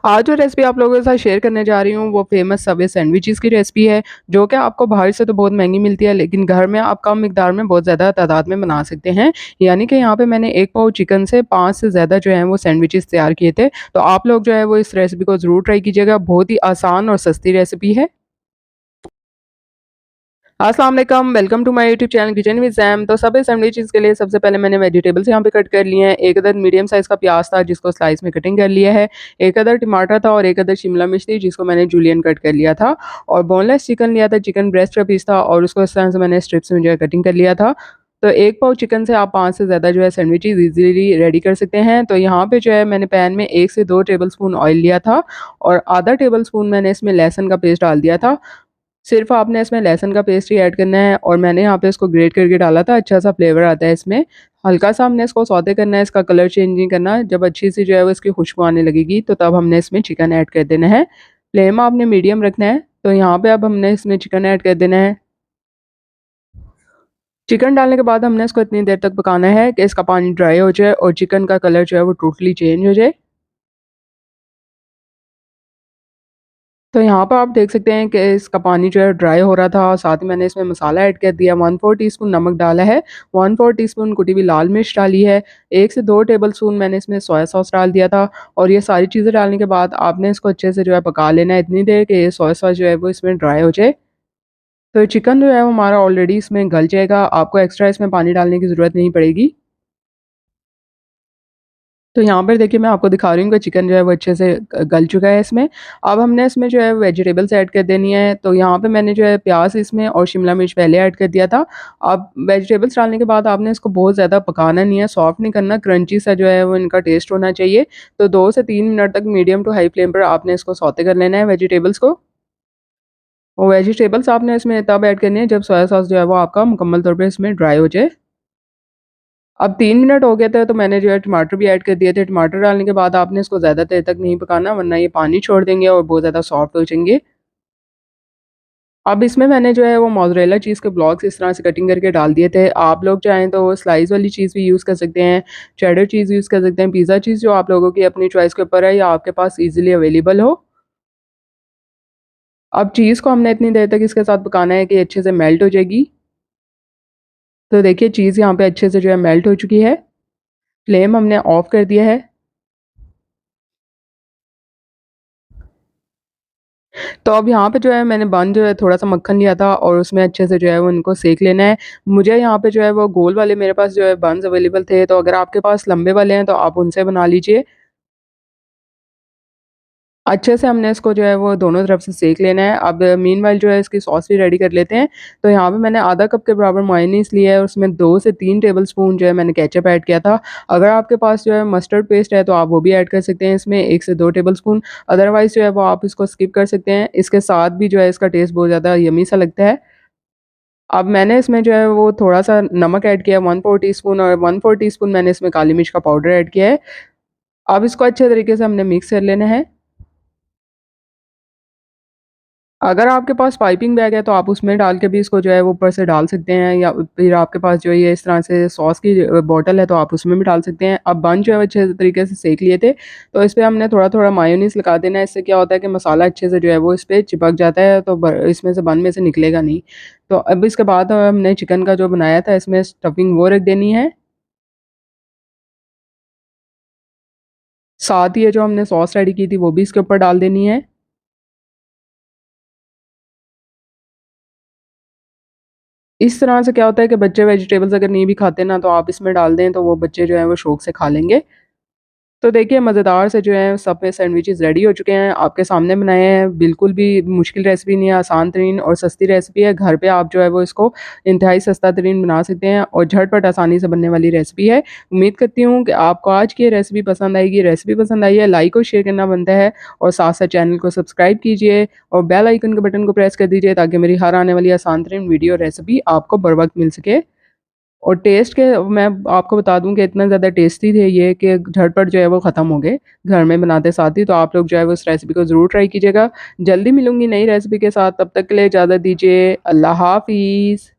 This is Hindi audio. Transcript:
आज जो रेसिपी आप लोगों के साथ शेयर करने जा रही हूँ वो फ़ेमस सबवे सैंडविचेज़ की रेसिपी है, जो कि आपको बाहर से तो बहुत महँगी मिलती है, लेकिन घर में आप कम मिकदार में बहुत ज़्यादा तादाद में बना सकते हैं। यानी कि यहाँ पे मैंने 1 पाव चिकन से 5 से ज़्यादा जो है वो सैंडविचेज़ तैयार किए थे। तो आप लोग जो है वो इस रेसिपी को ज़रूर ट्राई कीजिएगा, बहुत ही आसान और सस्ती रेसिपी है। अस्सलाम वालेकुम, welcome to my YouTube channel kitchen with Sam. तो सबवे सैंडविचेज़ के लिए सबसे पहले मैंने वेजिटेबल्स यहाँ पे कट कर लिए हैं। 1 अदद मीडियम साइज़ का प्याज था जिसको स्लाइस में कटिंग कर लिया है। 1 अदद टमाटर था और 1 अदद शिमला मिर्च थी जिसको मैंने जूलियन कट कर लिया था। और बोनलेस चिकन लिया था, चिकन ब्रेस्ट का पीस था और उसको इस तरह से मैंने स्ट्रिप्स में जो है कटिंग कर लिया था। तो 1 पाव चिकन से आप 5 से ज़्यादा जो है सैंडविचेज़ ईज़िली रेडी कर सकते हैं। तो यहाँ पे जो है मैंने पैन में 1 से 2 टेबलस्पून ऑयल लिया था और आधा टेबलस्पून मैंने इसमें लहसुन का पेस्ट डाल दिया था। सिर्फ़ आपने इसमें लहसुन का पेस्ट ही ऐड करना है और मैंने यहाँ पे इसको ग्रेट करके डाला था, अच्छा-सा फ्लेवर आता है इसमें। हल्का-सा हमने इसको सौते करना है, इसका कलर चेंज नहीं करना। जब अच्छी-सी जो है वो इसकी खुशबू आने लगेगी, तो तब हमने इसमें चिकन ऐड कर देना है। फ्लेम आपने मीडियम रखना है, तो यहाँ पे अब हमने इसमें चिकन ऐड कर देना है। चिकन डालने के बाद हमने इसको इतनी देर तक पकाना है कि इसका पानी ड्राई हो जाए और चिकन का कलर जो है वो टोटली चेंज हो जाए। तो यहाँ पर आप देख सकते हैं कि इसका पानी जो है ड्राई हो रहा था और साथ ही मैंने इसमें मसाला ऐड कर दिया, 1/4 टीस्पून नमक डाला है, 1/4 टीस्पून कुटी हुई लाल मिर्च डाली है, 1 से 2 टेबलस्पून मैंने इसमें सोया सॉस डाल दिया था और ये सारी चीज़ें डालने के बाद आपने इसको अच्छे से जो है पका लेना है इतनी देर कि ये सोया सॉस जो है वो इसमें ड्राई हो जाए। तो चिकन जो है वो हमारा ऑलरेडी इसमें गल जाएगा, आपको एक्स्ट्रा इसमें पानी डालने की ज़रूरत नहीं पड़ेगी। तो यहाँ पर देखिए मैं आपको दिखा रही हूँ कि चिकन जो है वो अच्छे से गल चुका है इसमें। अब हमने इसमें जो है वेजिटेबल्स ऐड कर देनी है। तो यहाँ पे मैंने जो है प्याज़ इसमें और शिमला मिर्च पहले ऐड कर दिया था। अब वेजिटेबल्स डालने के बाद आपने इसको बहुत ज़्यादा पकाना नहीं है, सॉफ्ट नहीं करना, क्रंची सा जो है वो इनका टेस्ट होना चाहिए। तो 2 से 3 मिनट तक मीडियम टू हाई फ्लेम पर आपने इसको सौते कर लेना है वेजिटेबल्स को। और वेजिटेबल्स आपने इसमें तब ऐड करनी है जब सोया सॉस जो है वो आपका मुकम्मल तौर पे इसमें ड्राई हो जाए। अब 3 मिनट हो गए थे तो मैंने जो है टमाटर भी ऐड कर दिए थे। टमाटर डालने के बाद आपने इसको ज़्यादा देर तक नहीं पकाना वरना ये पानी छोड़ देंगे और बहुत ज़्यादा सॉफ्ट हो जाएँगे। अब इसमें मैंने जो है वो मोज़रेला चीज़ के ब्लॉक्स इस तरह से कटिंग करके डाल दिए थे। आप लोग चाहें तो स्लाइस वाली चीज़ भी यूज़ कर सकते हैं, चेडर चीज़ यूज़ कर सकते हैं, पिज़्ज़ा चीज़ जो आप लोगों की अपनी चॉइस के ऊपर है या आपके पास ईज़िली अवेलेबल हो। अब चीज़ को हमने इतनी देर तक इसके साथ पकाना है कि अच्छे से मेल्ट हो जाएगी। तो देखिए चीज़ यहाँ पे अच्छे से जो है मेल्ट हो चुकी है। फ्लेम हमने ऑफ कर दिया है। तो अब यहाँ पे जो है मैंने बन जो है थोड़ा-सा मक्खन लिया था और उसमें अच्छे से जो है वो इनको सेक लेना है। मुझे यहाँ पे जो है वो गोल वाले मेरे पास जो है बन्स अवेलेबल थे, तो अगर आपके पास लंबे वाले हैं तो आप उनसे बना लीजिए। अच्छे से हमने इसको जो है वो दोनों तरफ से सेक लेना है। अब मीनवाइल जो है इसकी सॉस भी रेडी कर लेते हैं। तो यहाँ पे मैंने आधा कप के बराबर मेयोनीज़ लिया है और उसमें 2 से 3 टेबलस्पून जो है मैंने केचअप ऐड किया था। अगर आपके पास जो है मस्टर्ड पेस्ट है तो आप वो भी ऐड कर सकते हैं इसमें 1 से 2 टेबलस्पून। अदरवाइज़ जो है वो आप इसको स्किप कर सकते हैं। इसके साथ भी जो है इसका टेस्ट बहुत ज़्यादा यम्मी सा लगता है। अब मैंने इसमें जो है वो थोड़ा-सा नमक ऐड किया 1/4 टीस्पून और 1/4 टीस्पून मैंने इसमें काली मिर्च का पाउडर ऐड किया है। अब इसको अच्छे तरीके से हमने मिक्स कर लेना है। अगर आपके पास पाइपिंग बैग है तो आप उसमें डाल के भी इसको जो है वो ऊपर से डाल सकते हैं या फिर आपके पास जो है ये इस तरह से सॉस की बॉटल है तो आप उसमें भी डाल सकते हैं। अब बन जो है वो अच्छे तरीके से सेक लिए थे, तो इस पे हमने थोड़ा-थोड़ा मायोनीज़ लगा देना है। इससे क्या होता है कि मसाला अच्छे से जो है वो इस पे चिपक जाता है तो ब इसमें से बन में से निकलेगा नहीं। तो अब इसके बाद हमने चिकन का जो बनाया था इसमें स्टफिंग वो रख देनी है। साथ ही ये जो हमने सॉस रेडी की थी वो भी इसके ऊपर डाल देनी है। इस तरह से क्या होता है कि बच्चे वेजिटेबल्स अगर नहीं भी खाते ना तो आप इसमें डाल दें तो वो बच्चे जो हैं वो शौक से खा लेंगे। तो देखिए मज़ेदार से जो है सब में सैंडविचेस रेडी हो चुके हैं, आपके सामने बनाए हैं। बिल्कुल भी मुश्किल रेसिपी नहीं है, आसान तरीन और सस्ती रेसिपी है। घर पे आप जो है वो इसको इंतहाई सस्ता तरीन बना सकते हैं और झटपट आसानी से बनने वाली रेसिपी है। उम्मीद करती हूँ कि आपको आज की ये रेसिपी पसंद आएगी। रेसिपी पसंद आई है लाइक और शेयर करना बनता है और साथ-साथ चैनल को सब्सक्राइब कीजिए और बेल आइकन के बटन को प्रेस कर दीजिए ताकि मेरी हर आने वाली आसान तरीन वीडियो रेसिपी आपको बर वक़्त मिल सके। और टेस्ट के मैं आपको बता दूँ कि इतना ज़्यादा टेस्टी थे ये कि झटपट जो है वो ख़त्म हो गए, घर में बनाते साथ ही। तो आप लोग जो है वो इस रेसिपी को ज़रूर ट्राई कीजिएगा। जल्दी मिलूँगी नई रेसिपी के साथ, तब तक के लिए इजाज़त दीजिए। अल्लाह हाफ़िज़।